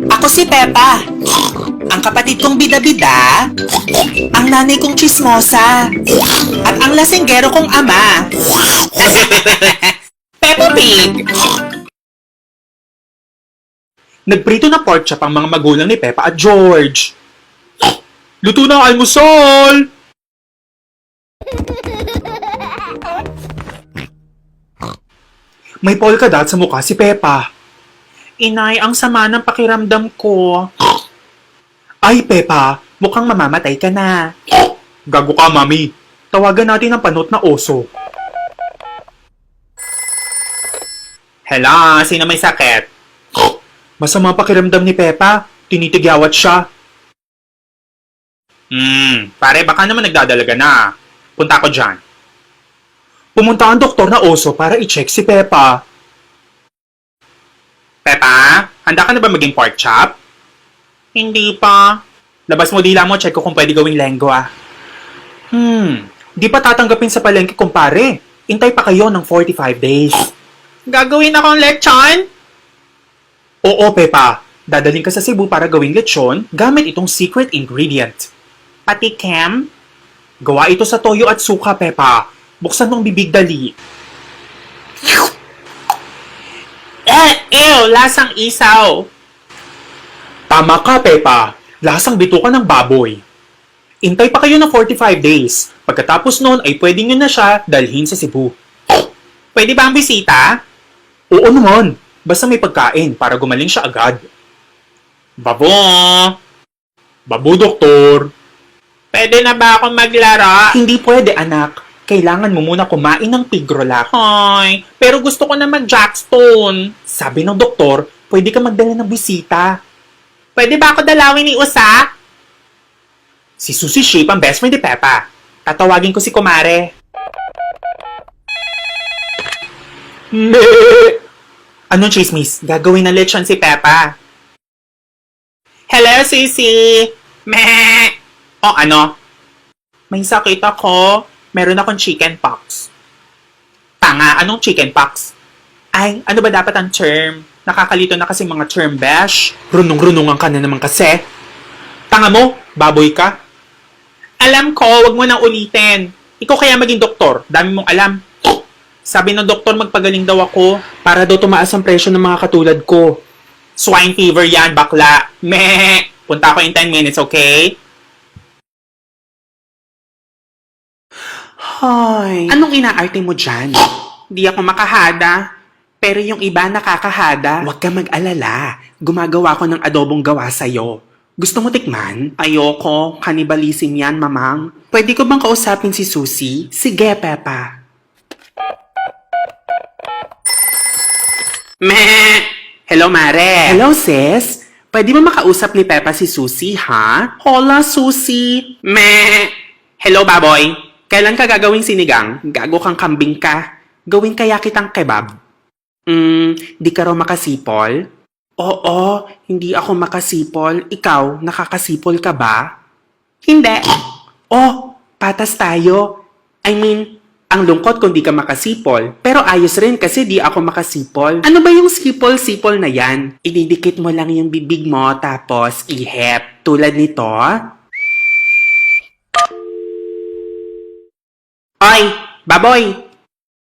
Ako si Pepa. Ang kapatid kong bida-bida. Ang nanay kong chismosa. At ang lasinggero kong ama. Peppa Pig! Nagprito na pork chop ang mga magulang ni Peppa at George. Luto na ang almusal! May polka dot sa mukha si Peppa. Inay, ang sama ng pakiramdam ko. Ay, Peppa, Mukhang mamamatay ka na. gago ka, mami. Tawagan natin ang panot na oso. Hello, sino may sakit? Masama pakiramdam ni Peppa. Tinitigyawat siya. Pare, baka naman nagdadalaga na. Punta ko dyan. Pumunta ang doktor na oso para i-check si Peppa. Pepa, handa ka na ba maging pork chop? Hindi pa. Labas mo dila mo, check ko kung pwede gawing lengua. Di pa tatanggapin sa palengke, kumpare. Intay pa kayo ng 45 days. Gagawin akong lechon? Oo, Peppa. Dadaling ka sa Cebu para gawing lechon gamit itong secret ingredient. Pati Kem? Gawa ito sa toyo at suka, Peppa. Buksan mong bibig dali. Ew, lasang isaw. Tama ka, Peppa. Lasang bituka ng baboy. Intay pa kayo ng 45 days. Pagkatapos noon ay pwede nyo na siya dalhin sa Cebu. Pwede ba ang bisita? Oo naman. Basta may pagkain para gumaling siya agad. Babo! Babu, doktor. Pwede na ba akong maglaro? Hindi pwede, anak. Kailangan mo muna kumain ng tigrolak. Hoy, pero gusto ko na mag-jackstone. Sabi ng doktor, pwede ka magdala ng bisita. Pwede ba ako dalawin ni Usa? Si Susie Shape ang best friend ni Peppa. Tatawagin ko si Kumare. Anong chismis? Gagawin na lechon si Peppa. Hello, Sisi! Meh! O ano? May sakit ako. Meron akong chicken pox. Tanga, anong chicken pox? Ay, ano ba dapat ang term? Nakakalito na kasi mga term bash. Runong-runungan ka na naman kasi. Tanga mo, baboy ka. Alam ko, wag mo nang ulitin. Ikaw kaya maging doktor, dami mong alam. Sabi ng doktor magpagaling daw ako. Para daw tumaas ang presyo ng mga katulad ko. Swine fever yan, bakla. Meh! Punta ako in 10 minutes, okay? Hoy. Anong inaarte mo dyan? Di ako makahada. Pero yung iba nakakahada. Huwag ka mag-alala. Gumagawa ko ng adobong gawa sa'yo. Gusto mo tikman? Ayoko, kanibalism yan, mamang. Pwede ko bang kausapin si Susie? Sige, Peppa. Meh! Hello, Mare. Hello, sis. Pwede mo makausap ni Peppa si Susie, ha? Hola, Susie. Meh! Hello, baboy. Kailan ka gagawing sinigang? Gago kang kambing ka. Gawin kaya kitang kebab. Di ka raw makasipol? Oo, hindi ako makasipol. Ikaw, nakakasipol ka ba? Hindi. Oh, patas tayo. I mean, ang lungkot kung di ka makasipol. Pero ayos rin kasi di ako makasipol. Ano ba yung sipol-sipol na yan? Ididikit mo lang yung bibig mo tapos ihep. Tulad nito. Oy, baboy.